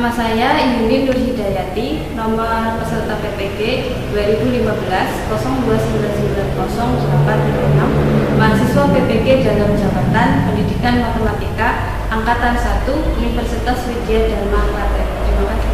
Nama saya Yuni Nur Hidayati, nomor peserta PPG 2015-02990836, mahasiswa PPG dalam jabatan Pendidikan Matematika Angkatan 1 Universitas Widya Dharma Klaten. Terima kasih.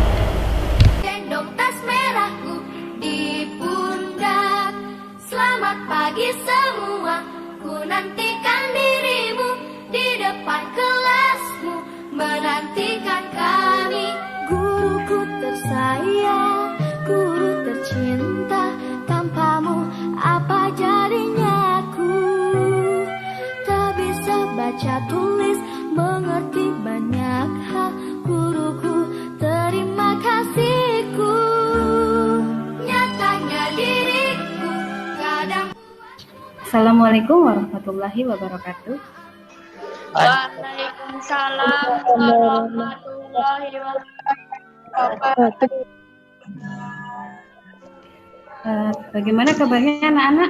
Gendong tas merahku di pundak. Selamat pagi semua, ku nantikan dirimu di depan kelasmu, menantikan kami. Guruku tersayang, guru tercinta, tanpamu apa jadinya aku? Tak bisa baca tulis, mengerti banyak hal. Guruku, terima kasihku. Nyatanya diriku kadang. Assalamualaikum warahmatullahi wabarakatuh. Waalaikumsalam warahmatullahi wabarakatuh. Bagaimana kabarnya anak-anak?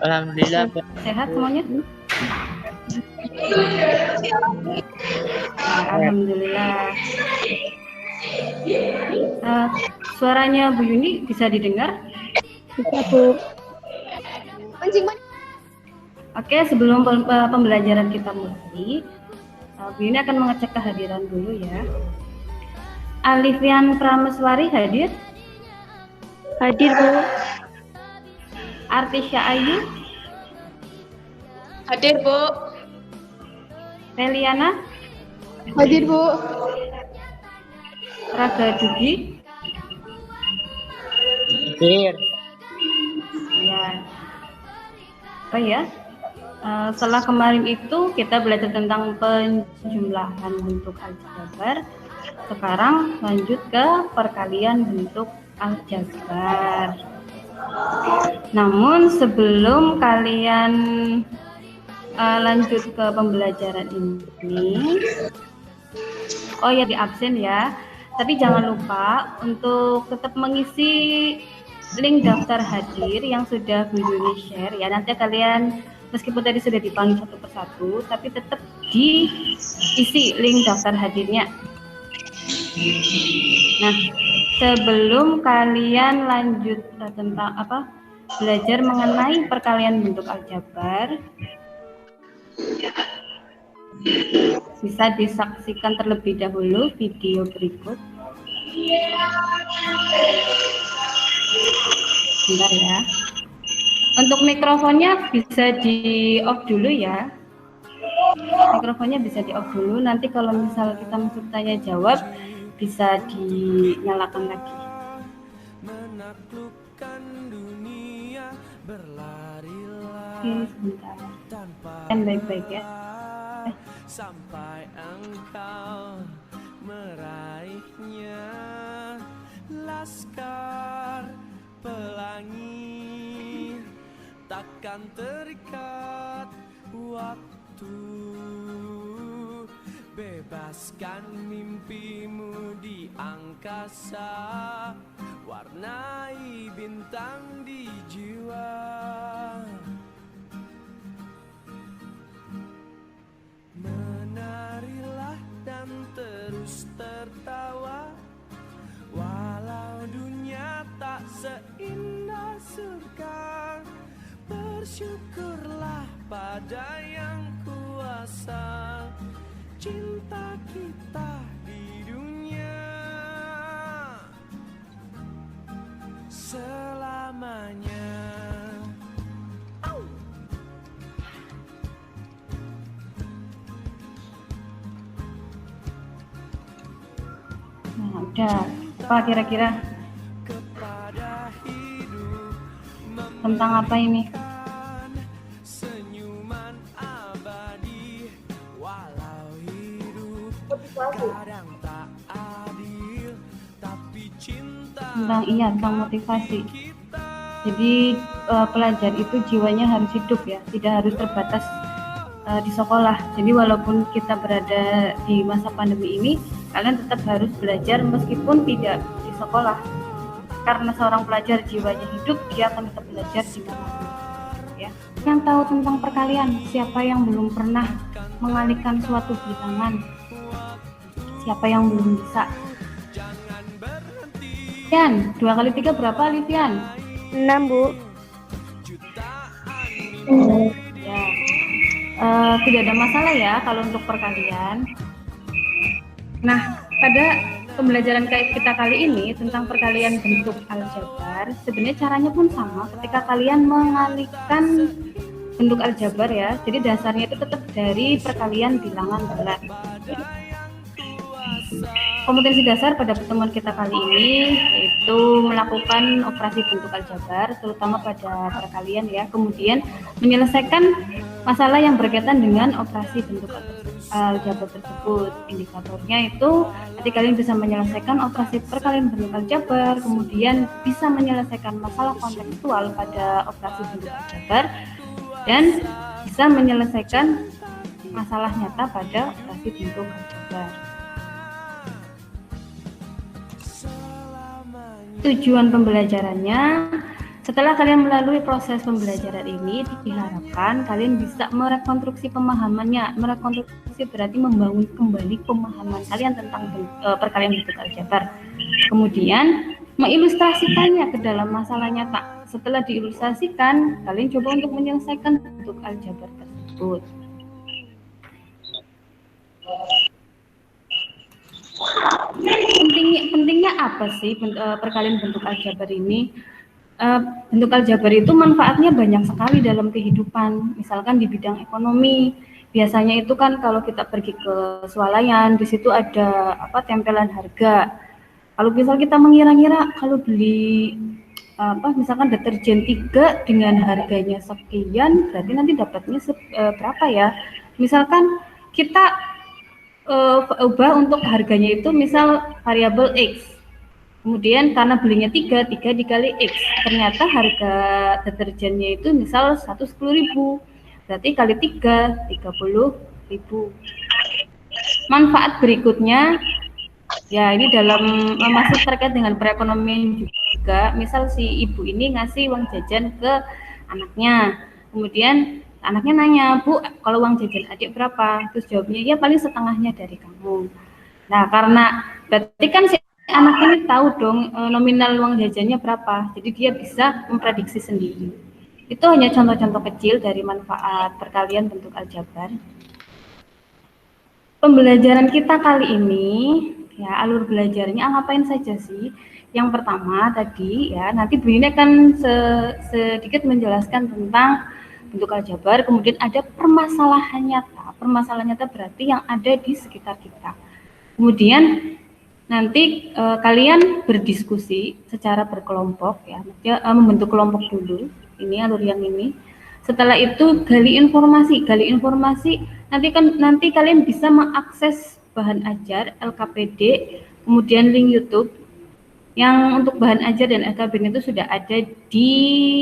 Alhamdulillah. Sehat semuanya? Alhamdulillah. Suaranya Bu Yuni bisa didengar? Bisa, Bu. Oke, sebelum pembelajaran kita mulai, Bu Yuni akan mengecek kehadiran dulu ya. Alifian Prameswari hadir? Hadir, Bu. Artisya Ayu? Hadir, Bu. Meliana? Hadir, Bu. Raga Dugi? Hadir. Ya. Oh ya. Setelah kemarin itu kita belajar tentang penjumlahan bentuk aljabar. Sekarang lanjut ke perkalian bentuk aljabar. Namun sebelum kalian lanjut ke pembelajaran ini, oh ya di absen ya. Tapi jangan lupa untuk tetap mengisi link daftar hadir yang sudah Bu Yuni share ya. Nanti kalian meskipun tadi sudah dipanggil satu persatu, tapi tetap diisi link daftar hadirnya. Nah, sebelum kalian lanjut tentang belajar mengenai perkalian bentuk aljabar, bisa disaksikan terlebih dahulu video berikut. Bentar ya. Untuk mikrofonnya bisa di off dulu ya. Mikrofonnya bisa di off dulu. Nanti kalau misal kita masuk tanya jawab bisa dinyalakan lagi. Oke, sebentar. Dan baik-baik ya. Sampai engkau meraihnya, laskar pelangi takkan terikat waktu. Bebaskan mimpimu di angkasa, warnai bintang di jiwa. Menarilah dan terus tertawa, walau dunia tak seindah surga. Bersyukurlah pada yang kuasa, cinta kita di dunia selamanya. Nah, udah. Apa kira-kira? Tentang apa ini? Senyuman abadi, walau hidup kadang tak adil, tapi cinta Tentang motivasi. Jadi pelajar itu jiwanya harus hidup ya, tidak harus terbatas di sekolah. Jadi walaupun kita berada di masa pandemi ini, kalian tetap harus belajar meskipun tidak di sekolah. Karena seorang pelajar jiwanya hidup, dia akan tetap belajar di mana-mana. Ya. Yang tahu tentang perkalian, siapa yang belum pernah mengalihkan suatu bilangan? Siapa yang belum bisa? Livian, 2 kali 3 berapa, Livian? 6, Bu. Ya. Tidak ada masalah ya kalau untuk perkalian. Nah, pada pembelajaran kita kali ini tentang perkalian bentuk aljabar, sebenarnya caranya pun sama ketika kalian mengalihkan bentuk aljabar ya. Jadi dasarnya itu tetap dari perkalian bilangan bulat. Kompetensi dasar pada pertemuan kita kali ini yaitu melakukan operasi bentuk aljabar, terutama pada perkalian ya. Kemudian menyelesaikan masalah yang berkaitan dengan operasi bentuk aljabar tersebut. Indikatornya itu nanti kalian bisa menyelesaikan operasi perkalian bentuk aljabar, kemudian bisa menyelesaikan masalah kontekstual pada operasi bentuk aljabar, dan bisa menyelesaikan masalah nyata pada operasi bentuk aljabar. Tujuan pembelajarannya, setelah kalian melalui proses pembelajaran ini, diharapkan kalian bisa merekonstruksi pemahamannya. Merekonstruksi berarti membangun kembali pemahaman kalian tentang perkalian bentuk aljabar. Kemudian mengilustrasikannya ke dalam masalah nyata. Setelah diilustrasikan, kalian coba untuk menyelesaikan bentuk aljabar tersebut. Pentingnya apa sih perkalian bentuk aljabar ini? Bentuk aljabar itu manfaatnya banyak sekali dalam kehidupan. Misalkan di bidang ekonomi, biasanya itu kan kalau kita pergi ke swalayan, di situ ada tempelan harga. Kalau misal kita mengira-ngira kalau beli misalkan deterjen 3 dengan harganya sekian, berarti nanti dapatnya berapa ya? Misalkan kita ubah untuk harganya itu misal variabel X, kemudian karena belinya 3 dikali X, ternyata harga deterjennya itu misal 110.000, berarti kali 3 30.000. Manfaat berikutnya ya, ini dalam masih terkait dengan perekonomian juga. Misal si ibu ini ngasih uang jajan ke anaknya, kemudian anaknya nanya, Bu, kalau uang jajan adik berapa? Terus jawabnya, ya paling setengahnya dari kamu. Nah, karena berarti kan si anak ini tahu dong nominal uang jajannya berapa, jadi dia bisa memprediksi sendiri. Itu hanya contoh-contoh kecil dari manfaat perkalian bentuk aljabar. Pembelajaran kita kali ini, ya alur belajarnya ngapain saja sih? Yang pertama tadi ya, nanti Bu ini akan sedikit menjelaskan tentang bentuk aljabar, kemudian ada permasalahan nyata. Permasalahan nyata berarti yang ada di sekitar kita. Kemudian nanti kalian berdiskusi secara berkelompok ya, membentuk kelompok dulu. Ini alur yang ini. Setelah itu gali informasi. Nanti kalian bisa mengakses bahan ajar, LKPD, kemudian link YouTube. Yang untuk bahan ajar dan LKPD itu sudah ada di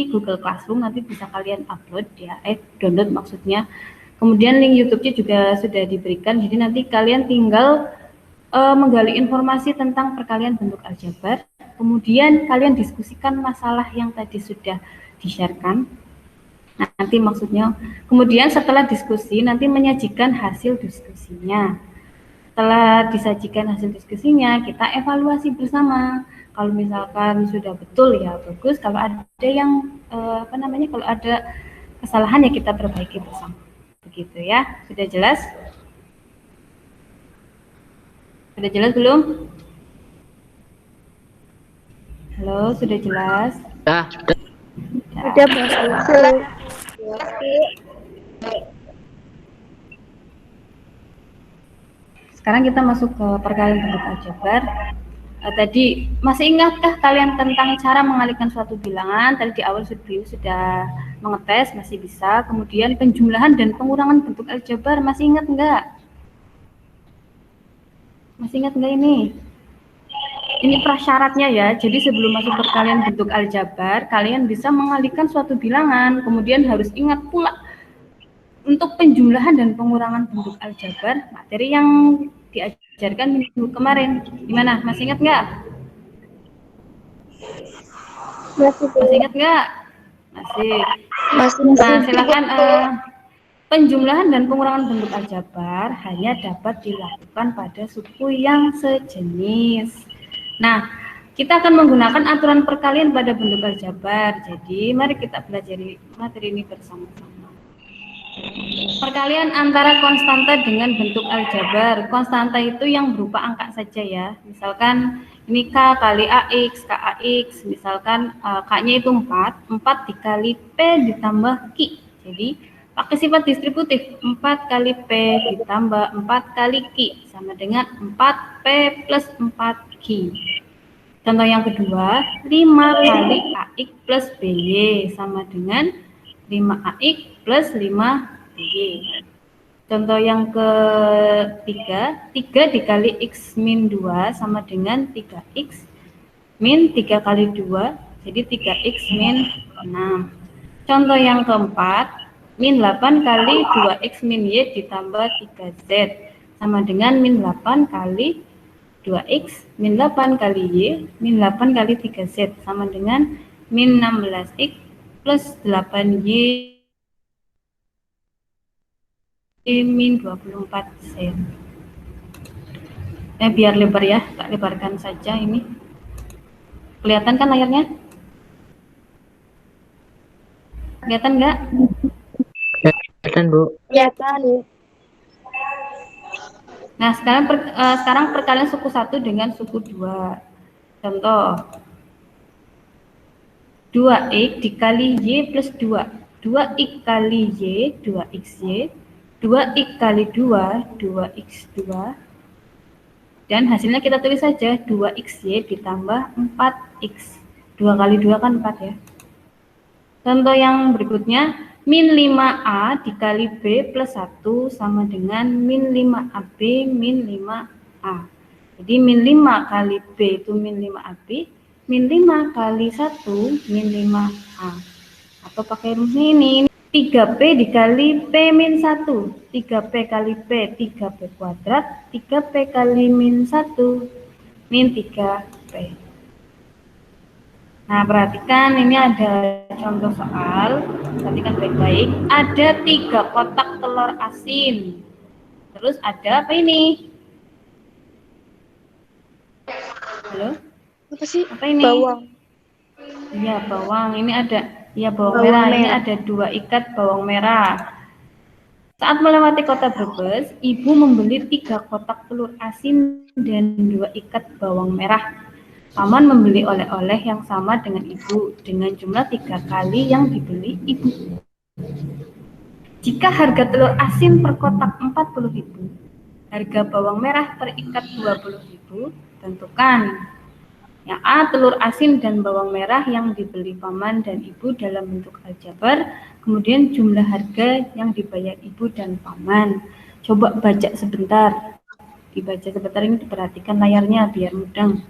Google Classroom, nanti bisa kalian upload ya, download maksudnya. Kemudian link YouTube-nya juga sudah diberikan, jadi nanti kalian tinggal menggali informasi tentang perkalian bentuk aljabar, kemudian kalian diskusikan masalah yang tadi sudah di-sharekan. Nah, nanti maksudnya, kemudian setelah diskusi nanti menyajikan hasil diskusinya. Setelah disajikan hasil diskusinya, kita evaluasi bersama. Kalau misalkan sudah betul ya bagus, kalau ada yang kalau ada kesalahan ya kita perbaiki bersama. Begitu ya. Sudah jelas? Sudah jelas belum? Halo, sudah jelas? Sudah, Bu. Sekarang kita masuk ke perkalian bentuk aljabar. Tadi masih ingatkah kalian tentang cara mengalihkan suatu bilangan? Tadi di awal sudah mengetes, masih bisa. Kemudian penjumlahan dan pengurangan bentuk aljabar, masih ingat enggak? Masih ingat enggak ini? Ini prasyaratnya ya. Jadi sebelum masuk perkalian bentuk aljabar, kalian bisa mengalihkan suatu bilangan. Kemudian harus ingat pula untuk penjumlahan dan pengurangan bentuk aljabar, materi yang diajarkan minggu kemarin. Gimana? Masih ingat nggak? Masih ingat nggak? Masih. Nah, silakan Penjumlahan dan pengurangan bentuk aljabar hanya dapat dilakukan pada suku yang sejenis. Nah, kita akan menggunakan aturan perkalian pada bentuk aljabar. Jadi, mari kita pelajari materi ini bersama-sama. Perkalian antara konstanta dengan bentuk aljabar. Konstanta itu yang berupa angka saja ya. Misalkan ini K kali AX, KAX. Misalkan K-nya itu 4. 4 dikali P ditambah Q. Jadi, pakai sifat distributif, 4 kali P ditambah 4 kali Q sama dengan 4P plus 4Q. Contoh yang kedua, 5 kali AX plus BY sama dengan 5AX plus 5BY. Contoh yang ketiga, 3 dikali X min 2 sama dengan 3X min 3 kali 2, jadi 3X min 6. Contoh yang keempat, min 8 kali 2X min Y ditambah 3Z sama dengan min 8 kali 2X min 8 kali Y min 8 kali 3Z sama dengan min 16X plus 8Y min 24Z. Biar lebar ya, tak lebarkan saja ini. Kelihatan kan layarnya? Kelihatan nggak? Kelihatan, Bu. Kelihatan. Nah, sekarang perkalian suku 1 dengan suku 2. Contoh, 2X dikali Y plus 2. 2X kali Y, 2XY. 2X kali 2, 2X2. Dan hasilnya kita tulis saja 2XY ditambah 4X. 2 kali 2 kan 4 ya. Contoh yang berikutnya, min 5A dikali B plus 1 sama dengan min 5AB min 5A. Jadi min 5 kali B itu min 5AB, min 5 kali 1 min 5A. Atau pakai rumus ini, 3P dikali P min 1. 3P kali P, 3P kuadrat, 3P kali min 1 min 3P. Nah, perhatikan ini ada contoh soal, perhatikan baik-baik. Ada 3 kotak telur asin. Terus ada apa ini? Halo? Apa sih? Apa ini? Bawang. Iya, bawang. Ini ada, ya bawang merah. Ini ada 2 ikat bawang merah. Saat melewati kota Brebes, ibu membeli 3 kotak telur asin dan 2 ikat bawang merah. Paman membeli oleh-oleh yang sama dengan ibu dengan jumlah 3 kali yang dibeli ibu. Jika harga telur asin per kotak 40.000, harga bawang merah per ikat 20.000, tentukan. Yang A, telur asin dan bawang merah yang dibeli paman dan ibu dalam bentuk aljabar, kemudian jumlah harga yang dibayar ibu dan paman. Coba baca sebentar. Dibaca sebentar ini, diperhatikan layarnya biar mudah.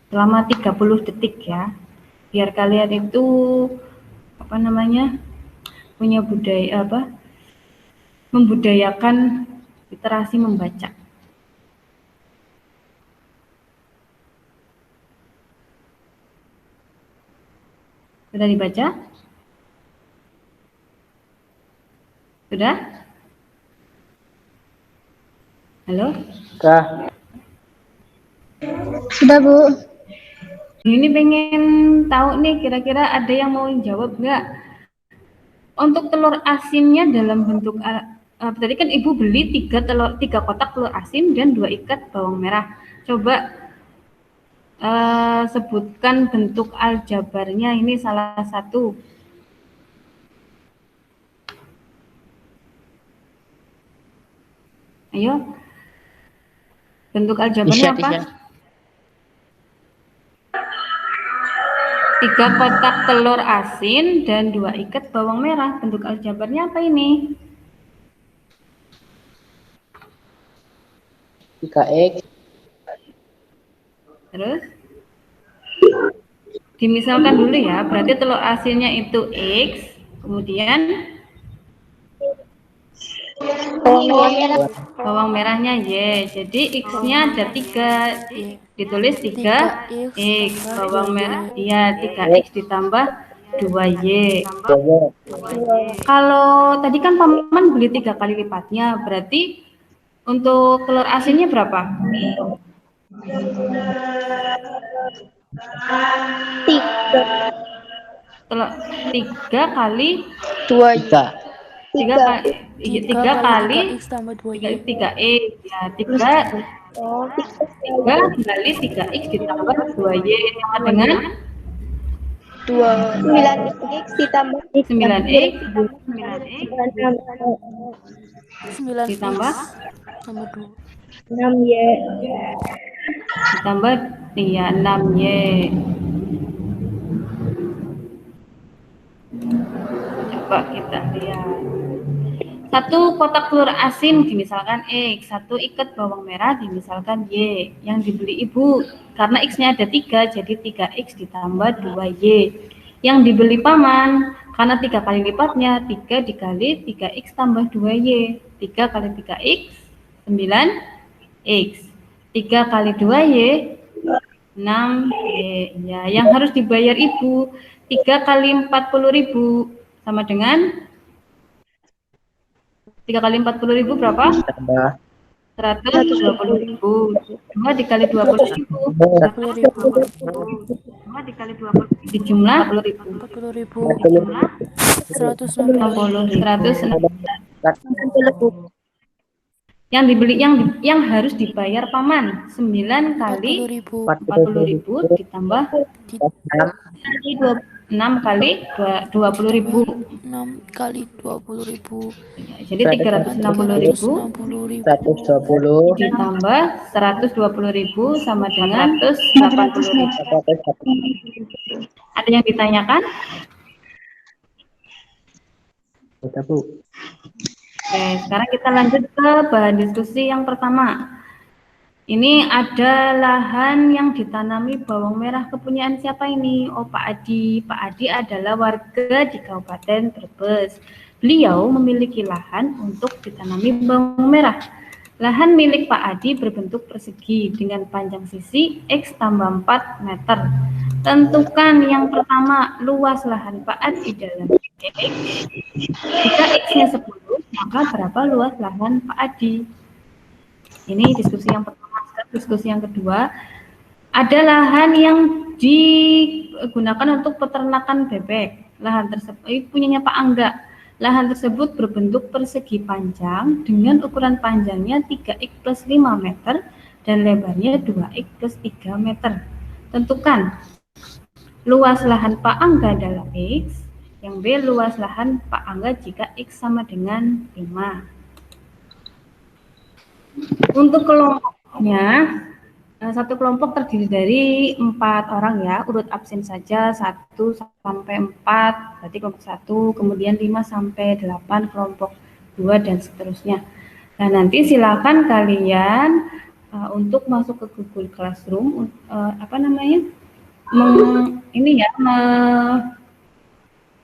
Selama 30 detik ya, biar kalian itu punya budaya membudayakan literasi membaca. Sudah dibaca? Sudah? Halo? Sudah. Sudah, Bu. Ini pengen tahu nih, kira-kira ada yang mau jawab nggak? Untuk telur asinnya dalam bentuk tadi kan ibu beli 3 kotak telur asin dan 2 ikat bawang merah. Coba sebutkan bentuk aljabarnya, ini salah satu. Ayo. Bentuk aljabarnya apa? 3 kotak telur asin dan 2 ikat bawang merah. Bentuk aljabarnya apa ini? 3X. Terus? Dimisalkan dulu ya, berarti telur asinnya itu X, kemudian bawang merahnya Y. Jadi X-nya ada 3, ditulis 3X. Bawang merah, ya 3X ditambah 2Y. Dua. Kalau tadi kan paman beli 3 kali lipatnya, berarti untuk telur asinnya berapa? 3 kali 2 Tiga. 3 kali 3 kali 3x tambah 2y. 3x ya 3 kali 3x ditambah 2y sama dengan 9x ditambah 9x 9x ditambah tambah 2. 6y. ditambah 6y. Coba kita lihat. 1 kotak telur asin dimisalkan X, 1 ikat bawang merah dimisalkan Y. Yang dibeli ibu karena X-nya ada 3 jadi 3X ditambah 2Y. Yang dibeli paman karena 3 kali lipatnya 3 dikali 3X tambah 2Y. 3 kali 3X 9X. 3 kali 2Y 6Y. Ya, yang harus dibayar ibu 3 kali 40.000 sama dengan 3 kali 40.000 berapa? Tambah 120.000. 2 dikali 20.000. 2 dikali 20. Dijumlah 40.000. 160. 160. Yang dibeli yang harus dibayar paman 9 kali 40.000 ditambah 6 kali 20.000. 6 kali 20.000. Jadi 360.000 120. ditambah 120.000 sama dengan 180.000. Ada yang ditanyakan? Kita Bu. Oke, sekarang kita lanjut ke bahan diskusi yang pertama. Ini ada lahan yang ditanami bawang merah, kepunyaan siapa ini? Oh, Pak Adi. Pak Adi adalah warga di Kabupaten Brebes. Beliau memiliki lahan untuk ditanami bawang merah. Lahan milik Pak Adi berbentuk persegi dengan panjang sisi X tambah 4 meter. Tentukan yang pertama luas lahan Pak Adi dalam X. Jika X-nya 10, maka berapa luas lahan Pak Adi? Ini diskusi yang pertama. Diskusi yang kedua, ada lahan yang digunakan untuk peternakan bebek. Lahan tersebut punyanya Pak Angga. Lahan tersebut berbentuk persegi panjang dengan ukuran panjangnya 3x plus 5 meter dan lebarnya 2x plus 3 meter. Tentukan luas lahan Pak Angga dalam X, yang B luas lahan Pak Angga jika X sama dengan 5. Untuk kelompoknya, satu kelompok terdiri dari 4 orang ya, urut absen saja 1 sampai 4, berarti kelompok 1, kemudian 5 sampai 8 kelompok 2 dan seterusnya. Nah, nanti silakan kalian untuk masuk ke Google Classroom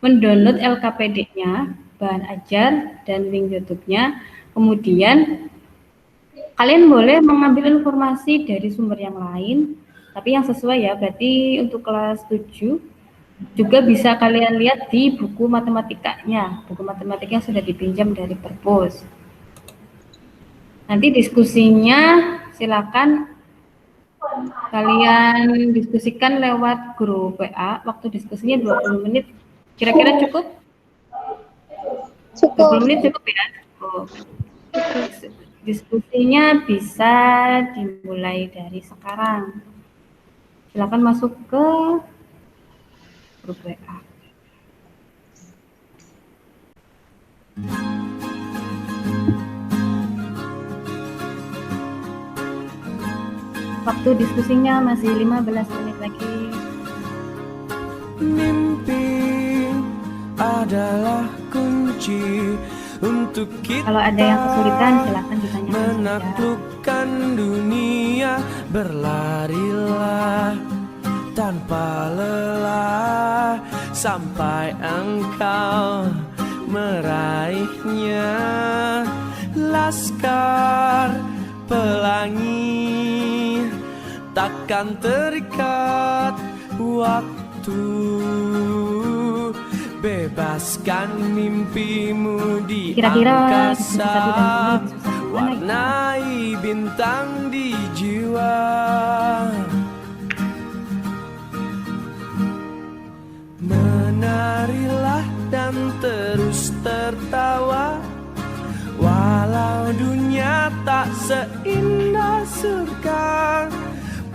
mendownload LKPD-nya, bahan ajar dan link YouTube-nya. Kemudian kalian boleh mengambil informasi dari sumber yang lain, tapi yang sesuai ya, berarti untuk kelas 7 juga bisa kalian lihat di buku matematikanya. Buku matematikanya sudah dipinjam dari Perpus. Nanti diskusinya silakan kalian diskusikan lewat grup WA. Waktu diskusinya 20 menit. Kira-kira cukup? 20 menit cukup ya? Cukup. Diskusinya bisa dimulai dari sekarang. Silakan masuk ke grup WA. Waktu diskusinya masih 15 menit lagi. Mimpi adalah kunci untuk kita. Kalau ada yang kesulitan silakan ditanyakan saja. Menaklukkan dunia, berlarilah tanpa lelah sampai engkau meraihnya. Laskar pelangi takkan terikat waktu bebaskan mimpimu di Kira-kira angkasa, satu dan dua lebih susah mana gitu? warnai bintang di jiwa. Menarilah dan terus tertawa, walau dunia tak seindah surga.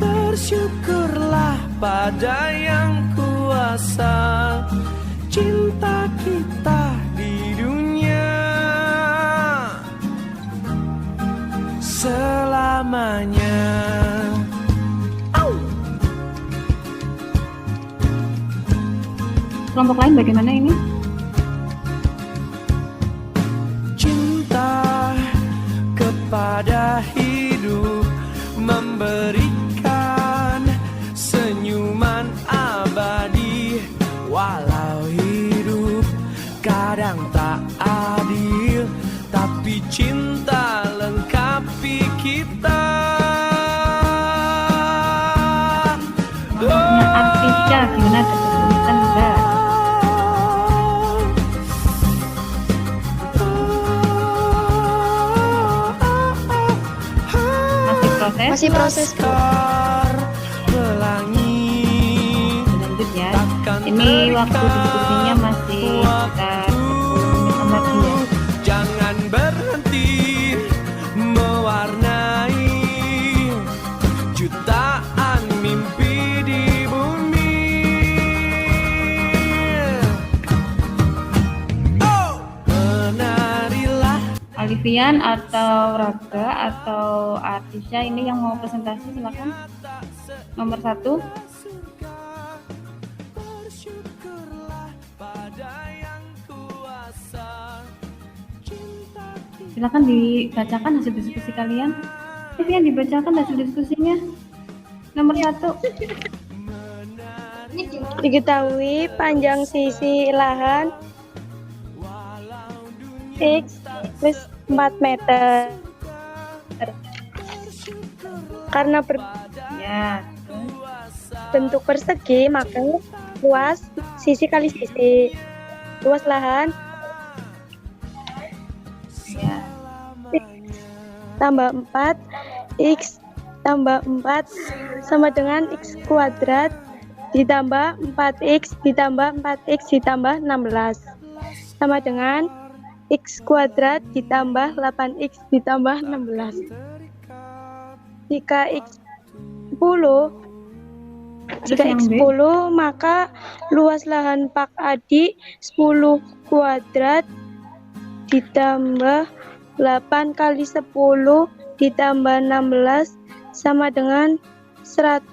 Bersyukurlah pada yang kuasa, cinta kita di dunia selamanya. Kelompok lain bagaimana ini? Cinta kepada hidup, memberikan senyuman abadi, walau hidup kadang tak adil, tapi cinta lengkapi kita. Kelompoknya Artisha gimana? Ada kesulitan enggak? Masih proses? Masih proses, Bu. Pelangi Lanjut ya. Ini waktu diskusinya masih sekitar 10 menit lagi ya. jangan berhenti mewarnai jutaan mimpi di bumi. Oh, menarilah. Alifian atau Raga atau Artisha ini yang mau presentasi silakan. Nomor 1. Silakan dibacakan hasil diskusi kalian. Alifian dibacakan hasil diskusinya. Nomor 1. Diketahui panjang sisi lahan X plus 4 meter. Karena Ya. bentuk persegi, maka luas sisi kali sisi. Luas lahan Ya. tambah 4 X tambah 4 sama dengan X kuadrat ditambah 4X ditambah 4X ditambah 16 sama dengan X kuadrat ditambah 8X ditambah 16. Jika X 10 Terus yang B? 10 maka luas lahan Pak Adi 10 kuadrat ditambah 8 kali 10 ditambah 16 sama dengan 100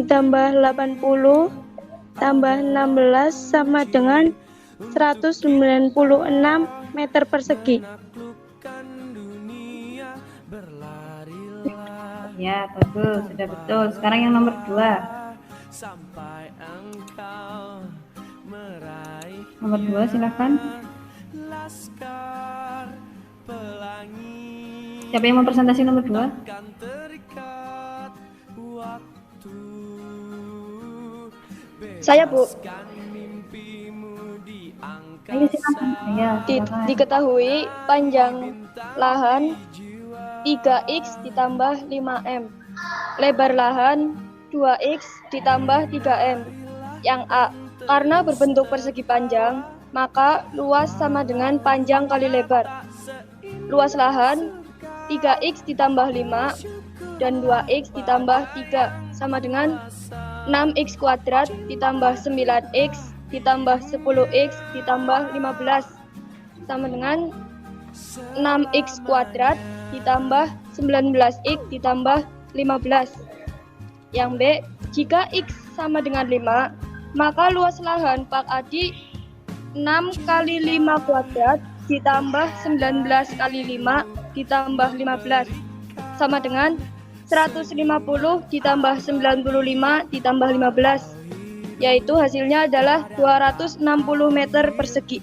ditambah 80 tambah 16 sama dengan 196 meter persegi. Ya, bagus, sudah betul. Sekarang yang nomor 2. Sampai engkau meraih Nomor 2 silakan. laskar pelangi, Siapa yang mau presentasi nomor 2? kan terikat waktu. Saya, Bu. Bebaskan mimpimu di Ayo silakan. Ya, silakan. Diketahui panjang lahan 3X ditambah 5M. Lebar lahan 2X ditambah 3M. Yang A, karena berbentuk persegi panjang, maka luas sama dengan panjang kali lebar. Luas lahan 3X ditambah 5 dan 2X ditambah 3 sama dengan 6X kuadrat ditambah 9X ditambah 10X ditambah 15 sama dengan 6X kuadrat ditambah 19X ditambah 15. Yang B, jika X sama dengan 5, maka luas lahan Pak Adi 6 kali 5 kuadrat ditambah 19 kali 5 ditambah 15 sama dengan 150 ditambah 95 ditambah 15, yaitu hasilnya adalah 260 meter persegi.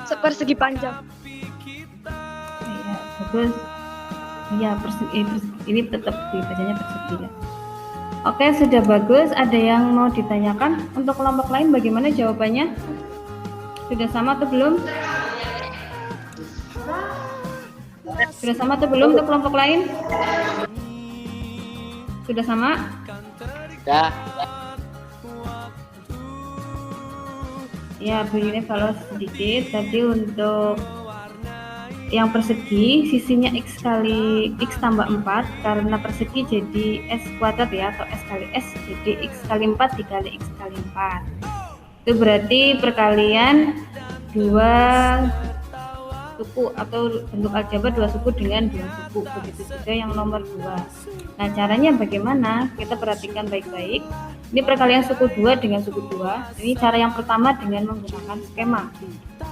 Sepersegi panjang. Ya, bagus. Iya, persegi, ini tetap dibacanya persegi ya. Oke, sudah bagus. Ada yang mau ditanyakan? Untuk kelompok lain bagaimana jawabannya? Sudah sama atau belum? Sudah sama atau belum untuk kelompok lain? Sudah sama? Ya. Ya, begini kalau sedikit. Tadi untuk yang persegi, sisinya X kali X tambah 4. Karena persegi jadi S kuadrat ya, atau S kali S. Jadi X kali 4 dikali X kali 4. Itu berarti perkalian 2 suku atau bentuk aljabar 2 suku dengan 2 suku. Begitu juga yang nomor 2. Nah, caranya bagaimana? Kita perhatikan baik-baik. Ini perkalian suku 2 dengan suku 2. Ini cara yang pertama dengan menggunakan skema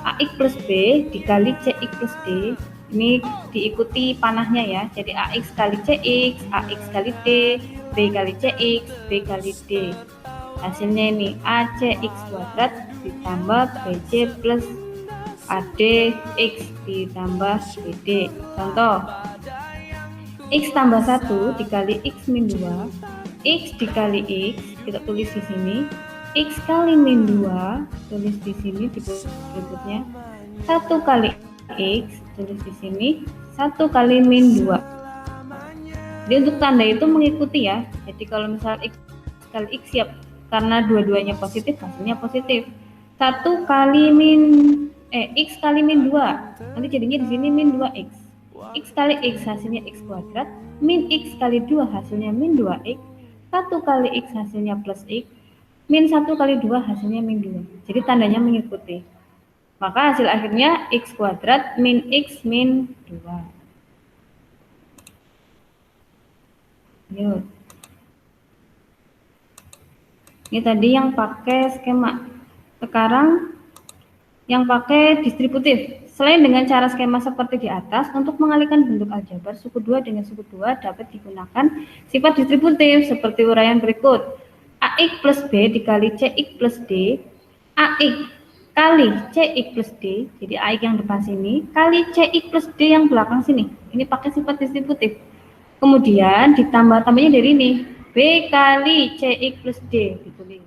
AX plus B dikali CX plus D. Ini diikuti panahnya ya. Jadi AX kali CX, AX kali D, B kali CX, B kali D. Hasilnya ini ACX kuadrat ditambah BC plus ADX ditambah BD. Contoh, X tambah 1 dikali X min 2, X dikali X, kita tulis di sini, X kali min 2, tulis di sini di berikutnya, 1 kali X, tulis di sini, 1 kali min 2. Jadi untuk tanda itu mengikuti ya. Jadi kalau misal X kali X siap, karena dua-duanya positif, hasilnya positif. 1 kali X kali min 2, nanti jadinya di sini min 2X. X kali X hasilnya X kuadrat, min X kali 2 hasilnya min 2X, 1 kali X hasilnya plus X, min 1 kali 2 hasilnya min 2. Jadi tandanya mengikuti. Maka hasil akhirnya X kuadrat min X min 2. Yuk. Ini tadi yang pakai skema. Sekarang yang pakai distributif. Selain dengan cara skema seperti di atas, untuk mengalihkan bentuk aljabar suku 2 dengan suku 2 dapat digunakan sifat distributif seperti uraian berikut. AX plus B dikali CX plus D, AX kali CX plus D, jadi AX yang depan sini, kali CX plus D yang belakang sini. Ini pakai sifat distributif. Kemudian ditambah-tambahnya dari ini, B kali CX plus D ditulis.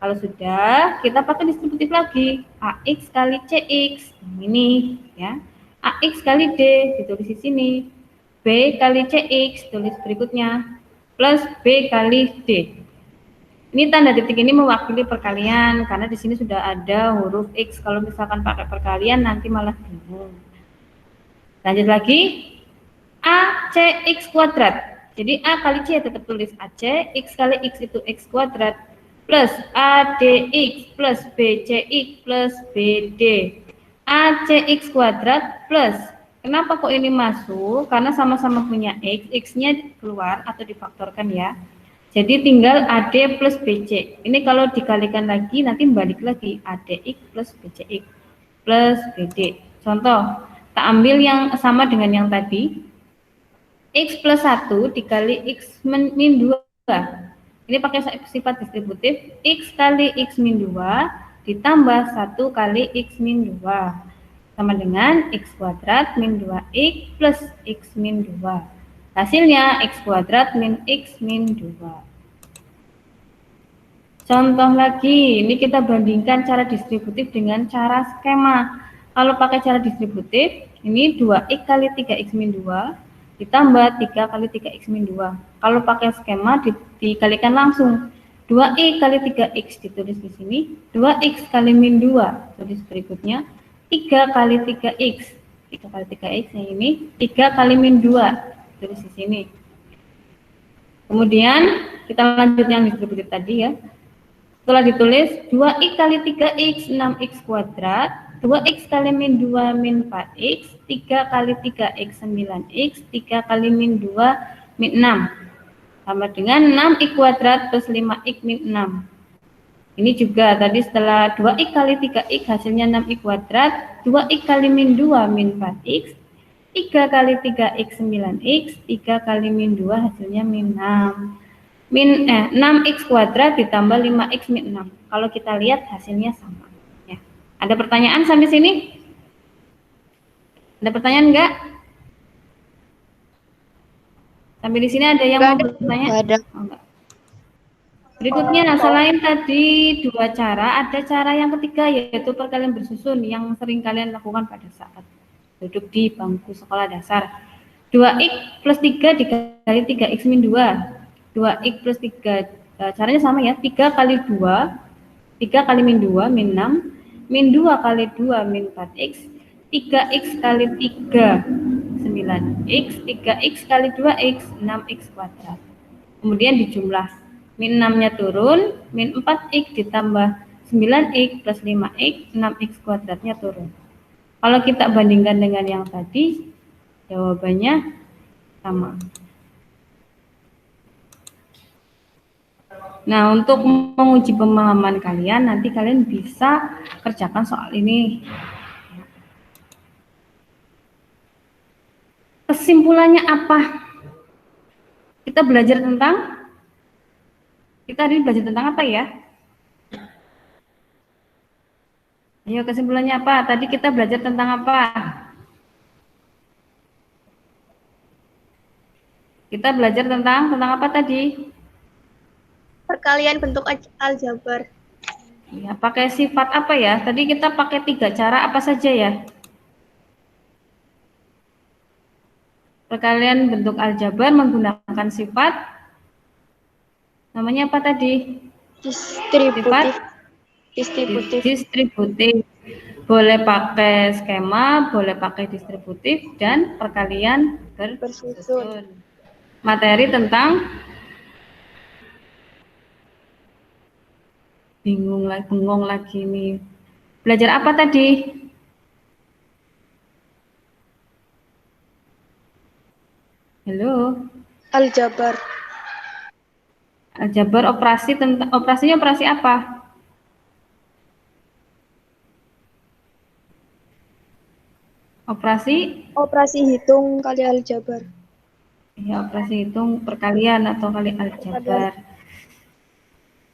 Kalau sudah, kita pakai distributif lagi. AX kali CX, ini ya. AX kali D, ditulis di sini. B kali CX, tulis berikutnya. Plus B kali D. Ini tanda titik ini mewakili perkalian, karena di sini sudah ada huruf X. Kalau misalkan pakai perkalian, nanti malah bingung. Lanjut lagi. ACX kuadrat. Jadi A kali C tetap tulis AC, X kali X itu X kuadrat. Plus ADX plus BCX plus BD. ACX kuadrat plus, kenapa kok ini masuk? Karena sama-sama punya X, X-nya keluar atau difaktorkan ya. Jadi tinggal AD plus BC. Ini kalau dikalikan lagi, nanti balik lagi ADX plus BCX plus BD. Contoh, kita ambil yang sama dengan yang tadi. X plus 1 dikali X min 2. Ini pakai sifat distributif, X kali X min 2 ditambah 1 kali X min 2 sama dengan X kuadrat min 2X plus X min 2. Hasilnya X kuadrat min X min 2. Contoh lagi, ini kita bandingkan cara distributif dengan cara skema. Kalau pakai cara distributif, ini 2X kali 3X min 2 ditambah 3 kali 3X min 2. Kalau pakai skema dikalikan langsung. 2X kali 3X ditulis di sini, 2X kali min 2 tulis berikutnya, 3 kali 3X. 3 kali 3X yang ini, 3 kali min 2 tulis di sini. Kemudian kita lanjut yang distributif tadi ya. Setelah ditulis 2X kali 3X 6X kuadrat, 2X kali min 2 min 4X, 3 kali 3X 9X, 3 kali min 2 min 6. Sama dengan 6X kuadrat plus 5X min 6. Ini juga tadi setelah 2X kali 3X hasilnya 6X kuadrat, 2X kali min 2 min 4X, 3 kali 3X 9X, 3 kali min 2 hasilnya min 6. 6X kuadrat ditambah 5X min 6. Kalau kita lihat hasilnya sama. Ada pertanyaan sampai sini? Ada pertanyaan enggak? Sampai di sini ada yang mau bertanya? Ada. Oh, enggak. Berikutnya, selain tadi dua cara, ada cara yang ketiga yaitu perkalian bersusun yang sering kalian lakukan pada saat duduk di bangku sekolah dasar. 2x plus 3 dikali 3x min 2. 2x plus 3, caranya sama ya, 3 kali 2, 3 kali min 2, min 6, min 2 kali 2, min 4x, 3x kali 3, 9x, 3x kali 2x, 6x kuadrat. Kemudian dijumlah, min 6-nya turun, min 4x ditambah 9x plus 5x, 6x kuadratnya turun. Kalau kita bandingkan dengan yang tadi, jawabannya sama. Nah, untuk menguji pemahaman kalian, nanti kalian bisa kerjakan soal ini. Kesimpulannya apa? Kita belajar tentang, kita hari ini belajar tentang apa ya? Ayo, kesimpulannya apa? Tadi kita belajar tentang apa? Kita belajar tentang apa tadi? Perkalian bentuk aljabar. Ya, pakai sifat apa ya? Tadi kita pakai 3 cara apa saja ya? Perkalian bentuk aljabar menggunakan sifat, namanya apa tadi? Distributif. Distributif. Boleh pakai skema, boleh pakai distributif, dan perkalian bersusun. Materi tentang bengong lagi nih. Belajar apa tadi? Halo. Aljabar. Aljabar operasinya operasi apa? Operasi hitung kali aljabar. Ya, operasi hitung perkalian atau kali aljabar.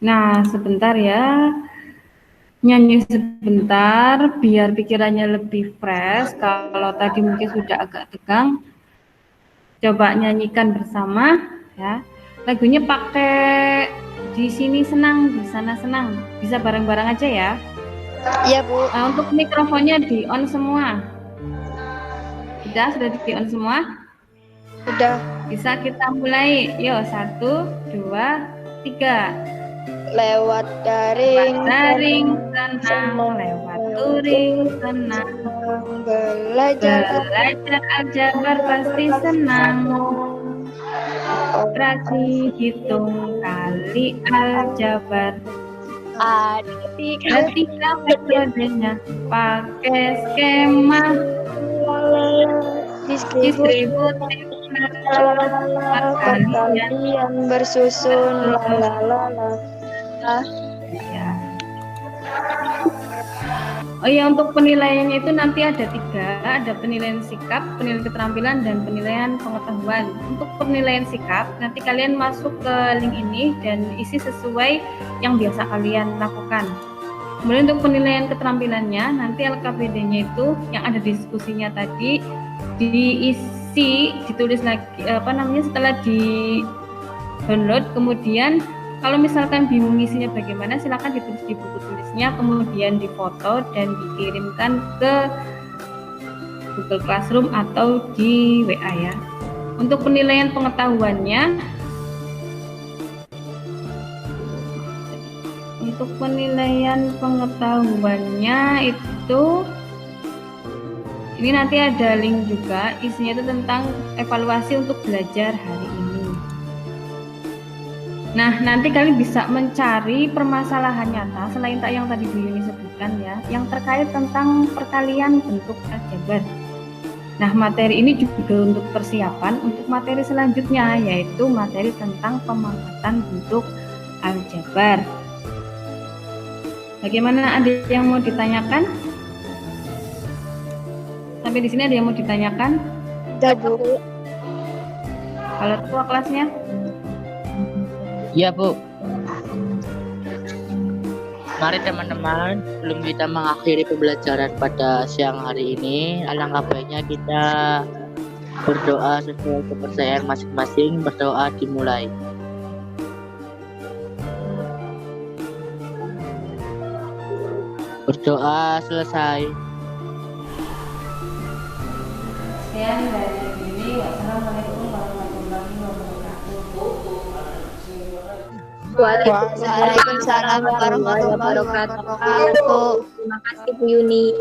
Nah, sebentar ya. Nyanyi sebentar biar pikirannya lebih fresh. Kalau tadi mungkin sudah agak tegang, coba nyanyikan bersama ya. Lagunya pakai di sini senang, di sana senang. Bisa bareng-bareng aja ya. Iya, Bu. Nah, untuk mikrofonnya di on semua. Sudah di on semua? Sudah. Bisa kita mulai. Yuk, 1, 2, 3. Lewat daring senang, lewat turing senang, belajar aljabar pasti senang, operasi hitung kali aljabar, ada tiga metodenya, pakai skema, distributif, perkalian bersusun, ya. Oh ya, untuk penilaiannya itu nanti ada 3, ada penilaian sikap, penilaian keterampilan, dan penilaian pengetahuan. Untuk penilaian sikap, nanti kalian masuk ke link ini dan isi sesuai yang biasa kalian lakukan. Kemudian untuk penilaian keterampilannya, nanti LKPD-nya itu yang ada diskusinya tadi diisi, ditulis lagi setelah di download. Kemudian kalau misalkan bingung isinya bagaimana, silakan ditulis di buku tulisnya, kemudian difoto dan dikirimkan ke Google Classroom atau di WA ya. Untuk penilaian pengetahuannya, itu ini nanti ada link juga, isinya itu tentang evaluasi untuk belajar hari ini. Nah, nanti kalian bisa mencari permasalahan nyata selain yang tadi Bu Yuni sebutkan ya, yang terkait tentang perkalian bentuk aljabar. Nah, materi ini juga untuk persiapan untuk materi selanjutnya, yaitu materi tentang pemangkatan bentuk aljabar. Bagaimana, ada yang mau ditanyakan? Sampai di sini ada yang mau ditanyakan? Tidak, Bu. Kalau ketua kelasnya? Iya, Bu. Mari teman-teman, sebelum kita mengakhiri pembelajaran pada siang hari ini, alangkah baiknya kita berdoa sesuai kepercayaan masing-masing. Berdoa dimulai. Berdoa selesai. Sekian dari diri. Wassalamualaikum warahmatullahi wabarakatuh. Waalaikumsalam warahmatullahi wabarakatuh. Terima kasih Bu Yuni.